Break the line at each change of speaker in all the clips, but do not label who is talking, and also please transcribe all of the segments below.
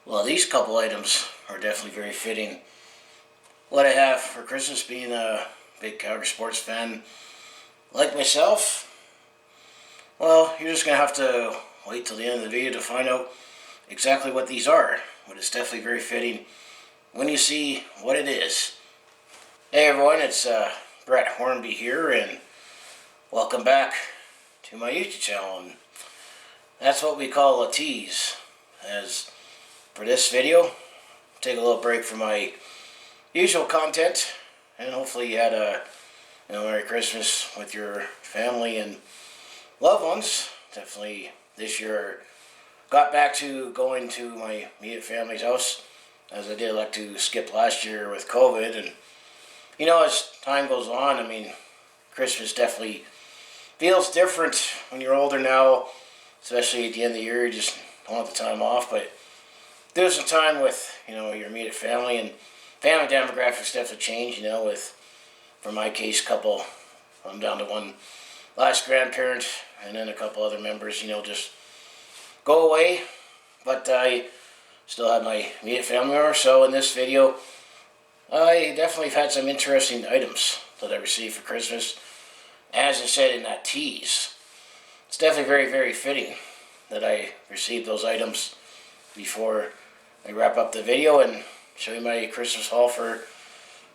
Well, these couple items are definitely very fitting. What I have for Christmas, being a big Calgary Sports fan like myself, well, you're just going to have to wait till the end of the video to find out exactly what these are. But it's definitely very fitting when you see what it is. Hey everyone, it's Brett Hornby here, and welcome back to my YouTube channel. And that's what we call a tease. As for this video, take a little break from my usual content, and hopefully you had a Merry Christmas with your family and loved ones. Definitely this year got back to going to my immediate family's house, as I did like to skip last year with COVID. And as time goes on, Christmas definitely feels different when you're older now, especially at the end of the year. You just don't have the time off, but there's some time with your immediate family, and family demographics definitely change. With, for my case, I'm down to one last grandparent, and then a couple other members just go away, but I still have my immediate family members. So in this video, I definitely have had some interesting items that I received for Christmas. As I said in that tease, it's definitely very, very fitting that I received those items before I wrap up the video and show you my Christmas haul for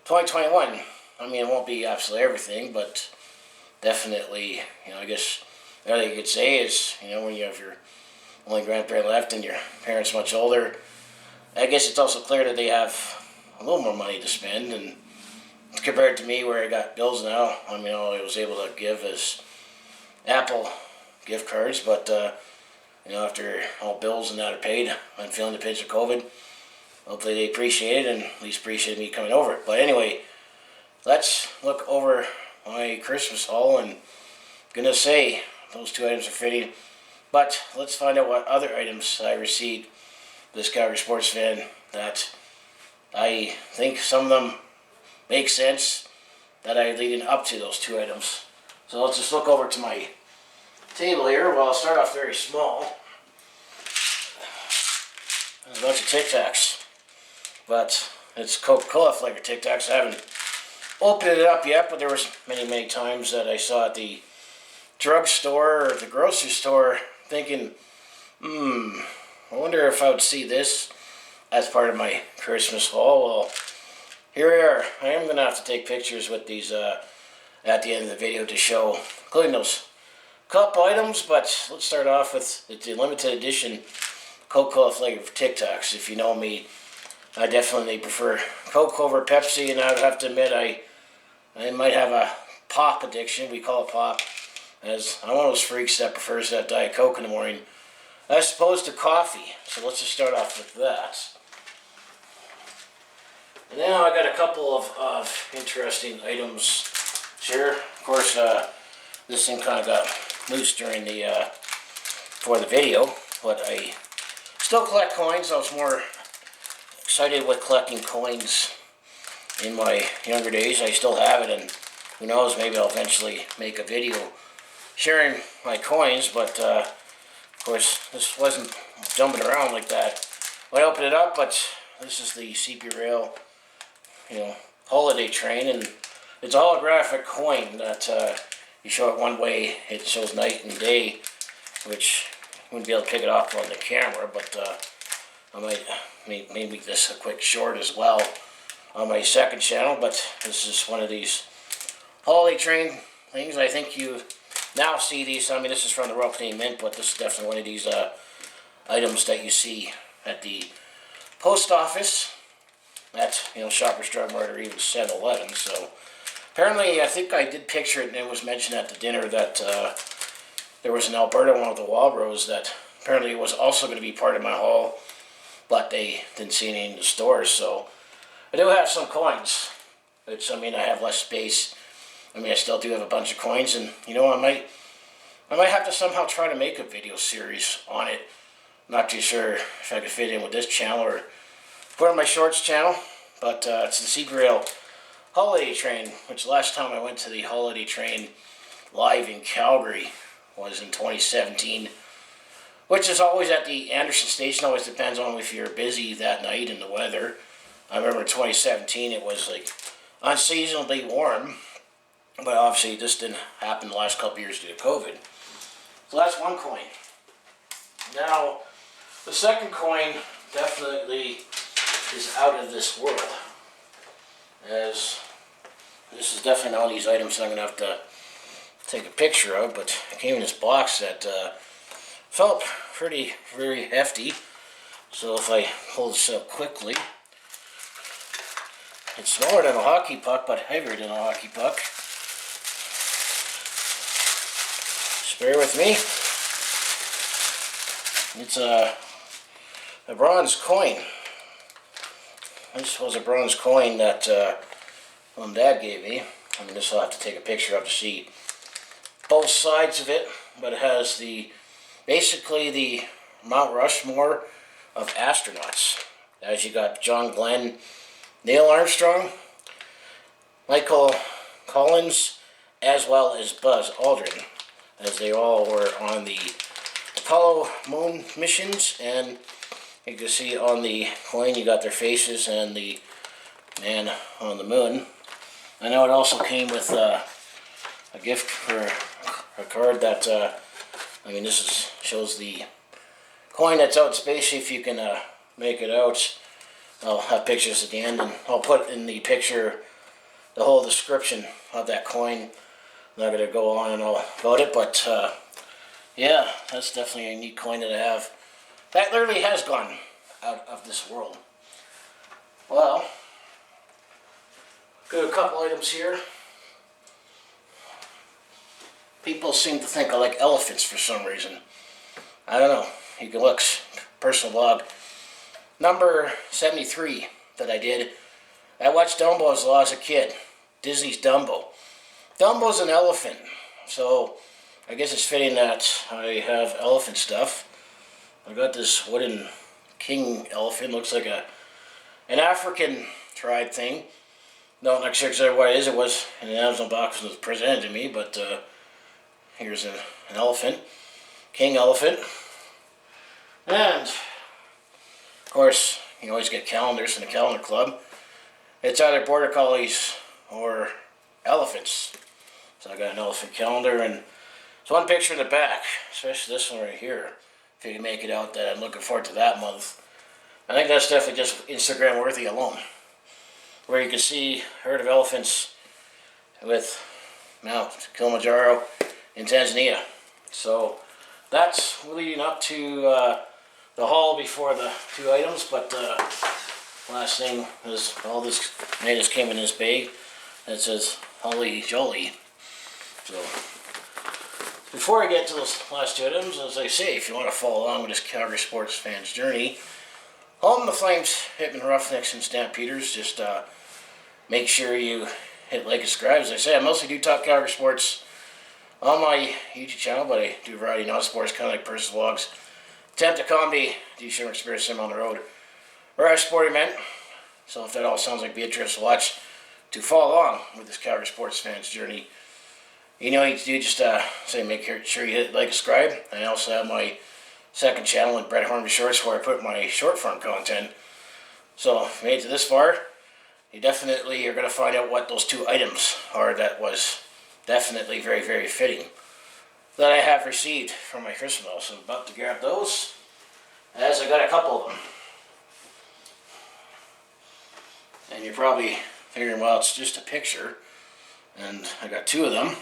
2021. It won't be absolutely everything, but definitely, I guess the other thing you could say is, when you have your only grandparent left and your parents much older, I guess it's also clear that they have a little more money to spend. And compared to me, where I got bills now, all I was able to give is Apple gift cards. But after all bills and that are paid, I'm feeling the pinch of COVID. Hopefully they appreciate it, and at least appreciate me coming over. But anyway, let's look over my Christmas haul. And I'm gonna say those two items are fitting, but let's find out what other items I received this Calgary Sports fan that I think some of them make sense that I leading up to those two items. So let's just look over to my table here. Well, I'll start off very small. There's a bunch of Tic Tacs, but it's Coca-Cola flavored Tic Tacs. I haven't opened it up yet, but there was many times that I saw at the drugstore or the grocery store thinking, I wonder if I would see this as part of my Christmas haul. Well, here we are. I am going to have to take pictures with these at the end of the video to show, including those couple items. But let's start off with the limited edition Coca-Cola flavored Tic Tacs. If you know me, I definitely prefer Coke over Pepsi, and I would have to admit I might have a pop addiction. We call it pop, as I'm one of those freaks that prefers that Diet Coke in the morning as opposed to coffee. So let's just start off with that. And now I got a couple of interesting items here. Of course, this thing kind of got loose during for the video, but I still collect coins. I was more excited with collecting coins in my younger days. I still have it, and who knows, maybe I'll eventually make a video sharing my coins. But of course, this wasn't jumping around like that when I opened it up. But this is the CP Rail holiday train, and it's a holographic coin that you show it one way, it shows night and day, which you wouldn't be able to pick it up on the camera. But I might make this a quick short as well on my second channel. But this is one of these holiday train things. I think you now see these. This is from the Royal Canadian Mint, but this is definitely one of these items that you see at the post office, at Shoppers Drug Mart, or even 7-Eleven. So apparently, I think I did picture it, and it was mentioned at the dinner that there was in Alberta, one of the Walbros, that apparently was also going to be part of my haul, but they didn't see any in the stores. So I do have some coins, which I have less space. I still do have a bunch of coins, and I might have to somehow try to make a video series on it. Not too sure if I could fit in with this channel or put on my shorts channel, but it's the Sea Rail Holiday Train, which last time I went to the Holiday Train live in Calgary was in 2017. which is always at the Anderson Station. Always depends on if you're busy that night and the weather. I remember in 2017 it was like unseasonably warm, but obviously this didn't happen the last couple years due to COVID. So that's one coin. Now, the second coin definitely is out of this world, as this is definitely one of these items that I'm going to have to take a picture of, but it came in this box that felt very hefty. So if I hold this up quickly, it's smaller than a hockey puck, but heavier than a hockey puck. Just bear with me. It's a bronze coin. This was a bronze coin that Mom and Dad gave me. I mean, this I'll have to take a picture of to see both sides of it, but it has basically the Mount Rushmore of astronauts. As you got John Glenn, Neil Armstrong, Michael Collins, as well as Buzz Aldrin, as they all were on the Apollo moon missions. And you can see on the coin you got their faces and the man on the moon. I know it also came with a gift for a card that, I mean, this shows the coin that's out in space. If you can make it out, I'll have pictures at the end, and I'll put in the picture the whole description of that coin. I'm not going to go on and all about it, but yeah, that's definitely a neat coin that I have. That literally has gone out of this world. Well, got a couple items here. People seem to think I like elephants for some reason. I don't know. You can look, personal blog. Number 73 that I did. I watched Dumbo as a kid. Disney's Dumbo. Dumbo's an elephant. So I guess it's fitting that I have elephant stuff. I got this wooden king elephant. Looks like an African tribe thing. No, not sure exactly what it is. It was in an Amazon box that was presented to me, but here's an elephant. King elephant. And, of course, you always get calendars in the calendar club. It's either border collies or elephants. So I got an elephant calendar, and there's one picture in the back, especially this one right here. If you can make it out, that I'm looking forward to that month. I think that's definitely just Instagram worthy alone. Where you can see a herd of elephants with Mount Kilimanjaro in Tanzania. So that's leading up to the haul before the two items, but last thing is all this natives came in this bag that says Holly Jolly. So before I get to those last two items, as I say, if you want to follow along with this Calgary Sports fan's journey, Home the Flames, Hitman Roughnecks, and Stampeders, just make sure you hit like and subscribe. As I say, I mostly do talk Calgary Sports on my YouTube channel, but I do variety non-sports, kind of like personal vlogs, attempt to comedy, do share experience them on the road, or a sporting event. So if that all sounds like be interesting to watch, to follow along with this Calgary Sports fan's journey, you know what you need to do, just say make sure you hit like and subscribe. I also have my second channel in Brett Hornby Shorts where I put my short form content. So if you made it to this far, you definitely are going to find out what those two items are that was definitely very, very fitting that I have received from my Christmas mail. So I'm about to grab those, as I got a couple of them. And you're probably figuring, well, it's just a picture, and I got two of them.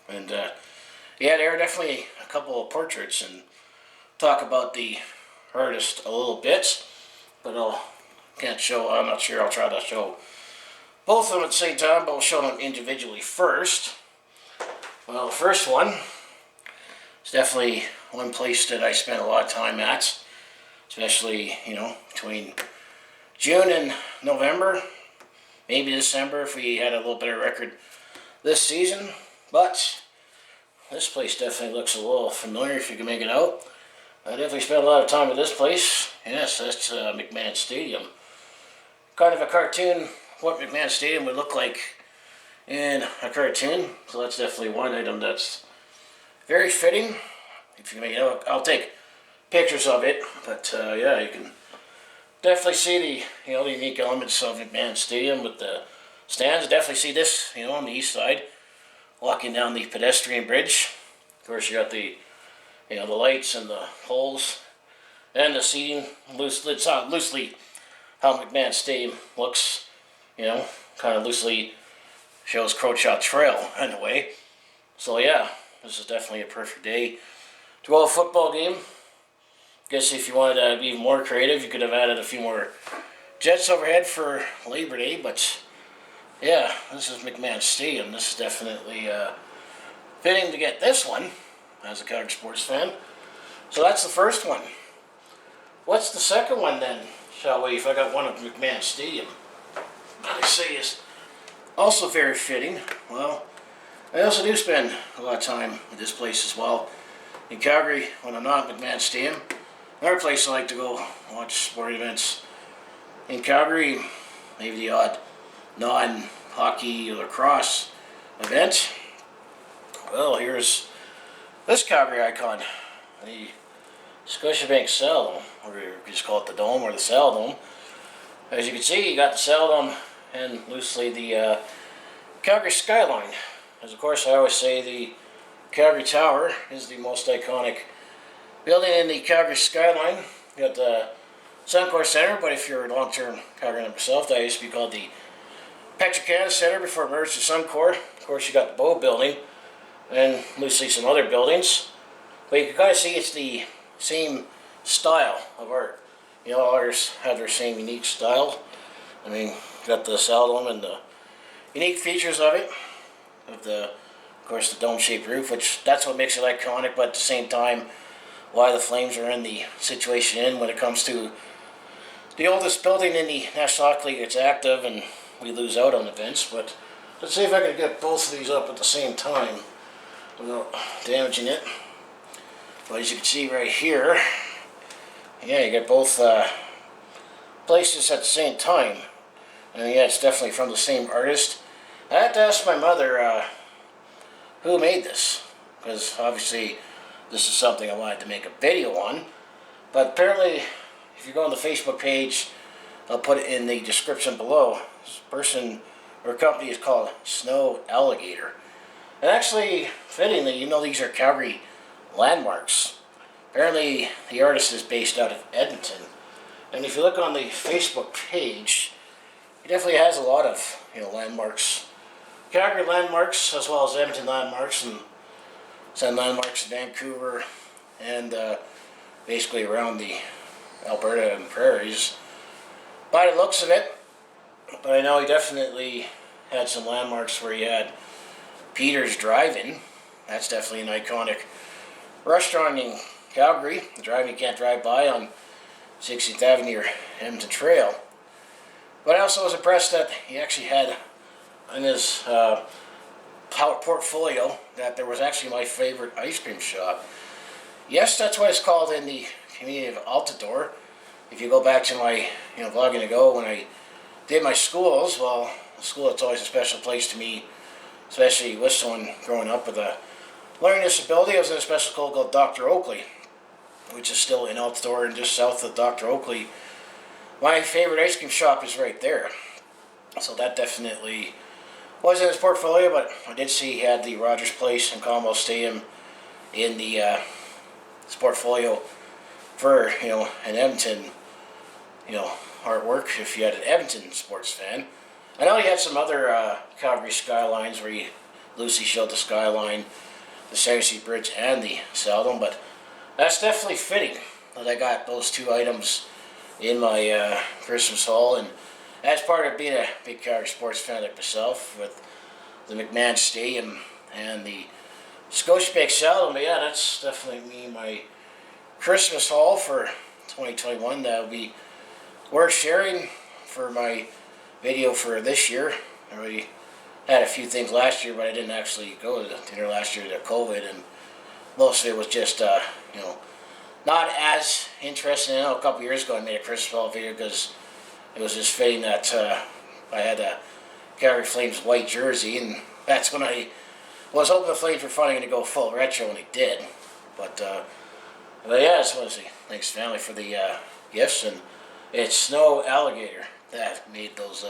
And yeah, there are definitely a couple of portraits, and talk about the artist a little bit, but can't show. I'm not sure. I'll try to show both of them at the same time, but we'll show them individually first. Well, the first one is definitely one place that I spent a lot of time at, especially, you know, between June and November, maybe December if we had a little better record this season. But this place definitely looks a little familiar if you can make it out. I definitely spent a lot of time at this place. Yes, that's McMahon Stadium. Kind of a cartoon, what McMahon Stadium would look like in a cartoon. So that's definitely one item that's very fitting. If you can make it out, I'll take pictures of it. But yeah, you can definitely see the unique elements of McMahon Stadium with the stands. Definitely see this on the east side, walking down the pedestrian bridge. Of course, you got the the lights and the poles and the seating. It's not loosely how McMahon Stadium looks. Kind of loosely shows Crowshot Trail in a way. So yeah, this is definitely a perfect day to go to a football game. Guess if you wanted to be even more creative, you could have added a few more jets overhead for Labor Day. But yeah, this is McMahon Stadium. This is definitely fitting to get this one as a Calgary Sports fan. So that's the first one. What's the second one then, shall we? If I got one of McMahon Stadium, I say is also very fitting. Well, I also do spend a lot of time at this place as well. In Calgary, when I'm not at McMahon Stadium, another place I like to go watch sporting events. In Calgary, maybe the odd non-hockey or lacrosse event. Well, here's this Calgary icon, the Scotiabank Saddledome, or you just call it the Dome or the Saddledome. As you can see, you got the Saddledome and loosely the Calgary skyline. As of course I always say, the Calgary Tower is the most iconic building in the Calgary skyline. You got the Suncor Center, but if you're a long-term Calgary like myself, that used to be called the Petro-Canada Center before it merged to Suncor. Of course, you got the Bow Building and loosely some other buildings. But you can kind of see it's the same style of art. All ours have their same unique style. I mean, got the Saddledome and the unique features of it. Of course, the dome-shaped roof, which that's what makes it iconic, but at the same time, why the Flames are in the situation in when it comes to the oldest building in the National Hockey League. It's active, and we lose out on events. But let's see if I can get both of these up at the same time without damaging it. But as you can see right here, yeah, you get both places at the same time. And yeah, it's definitely from the same artist. I had to ask my mother who made this, because obviously this is something I wanted to make a video on. But apparently, if you go on the Facebook page, I'll put it in the description below. This person or company is called Snow Alligator. And actually, fittingly, these are Calgary landmarks. Apparently, the artist is based out of Edmonton. And if you look on the Facebook page, he definitely has a lot of landmarks. Calgary landmarks, as well as Edmonton landmarks, and some landmarks in Vancouver, and basically around the Alberta and prairies. By the looks of it, but I know he definitely had some landmarks where he had Peter's Drive-In. That's definitely an iconic restaurant in Calgary. The drive-in you can't drive by on 60th Avenue or Edmonton Trail. But I also was impressed that he actually had in his portfolio that there was actually my favorite ice cream shop. Yes, that's what it's called in the community of Altadore. If you go back to my vlogging ago when I did my schools, well, the school, it's always a special place to me, especially with someone growing up with a learning disability. I was in a special school called Dr. Oakley, which is still in Altadore and just south of Dr. Oakley. My favorite ice cream shop is right there. So that definitely was in his portfolio, but I did see he had the Rogers Place and Commonwealth Stadium in the his portfolio for an Edmonton artwork. If you had an Edmonton sports fan, I know he had some other Calgary skylines where he loosely showed the skyline, the Southsea Bridge, and the Saddledome, but that's definitely fitting that I got those two items in my Christmas haul. And as part of being a big Calgary sports fan like myself, with the McMahon Stadium and the Scotiabank Saddledome, yeah, that's definitely my Christmas haul for 2021. That will be worth sharing for my video for this year. I already had a few things last year, but I didn't actually go to dinner last year due to COVID, and most of it was just not as interesting. I know a couple years ago I made a Christmas haul video because it was just fitting that I had a Calgary Flames white jersey, and that's when I was hoping the Flames were finally going to go full retro, and they did. But yeah, I just want to say thanks family for the gifts, and it's Snow Alligator that made those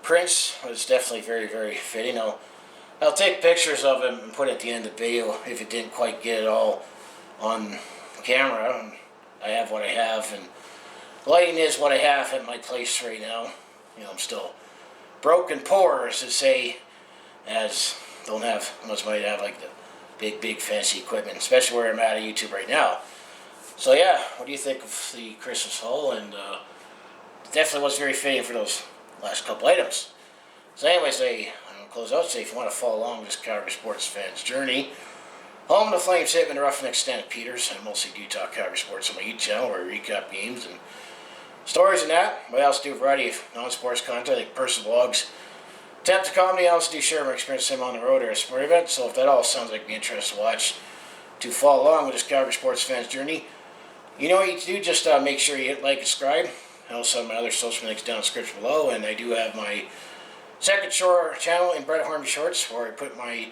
prints. It's definitely very, very fitting. I'll take pictures of him and put it at the end of the video if it didn't quite get it all on camera. And I have what I have, and lighting is what I have at my place right now. I'm still broke and poor, as to say, as don't have much money to have like the big fancy equipment, especially where I'm at YouTube right now. So yeah, what do you think of the Christmas haul? And definitely was very fitting for those last couple items. So anyways, I'm close out. Say if you want to follow along this Calgary Sports fans journey, home of the Flames hitman, Roughneck Stanley Peters, and mostly do talk Calgary Sports on my YouTube channel where I recap games and stories and that. But I also do a variety of non-sports content like personal blogs, attempt to comedy. I also do share my experience with him on the road or a sport event. So if that all sounds like be interesting to watch, to follow along with this Calgary Sports fans journey, you know what you do. Just make sure you hit like and subscribe. I also have my other social links down in the description below, and I do have my second short channel in Brett Hornby Shorts, where I put my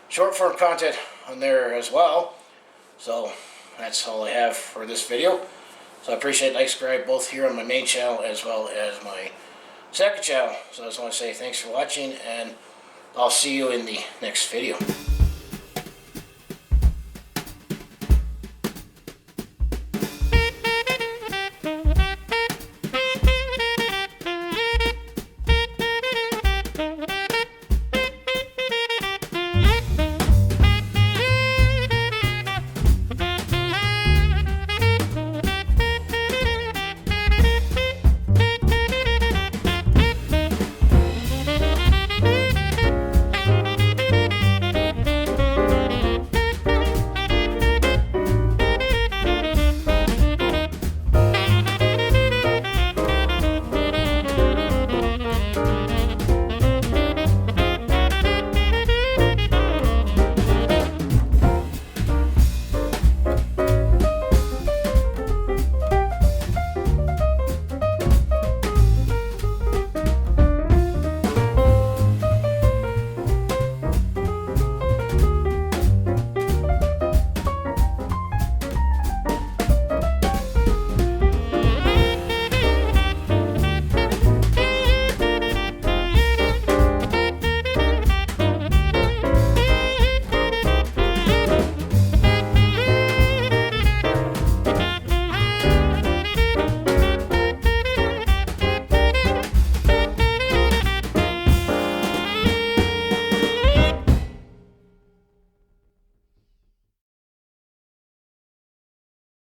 short form content on there as well. So that's all I have for this video. So I appreciate like, subscribe both here on my main channel as well as my second channel. So I just want to say thanks for watching, and I'll see you in the next video.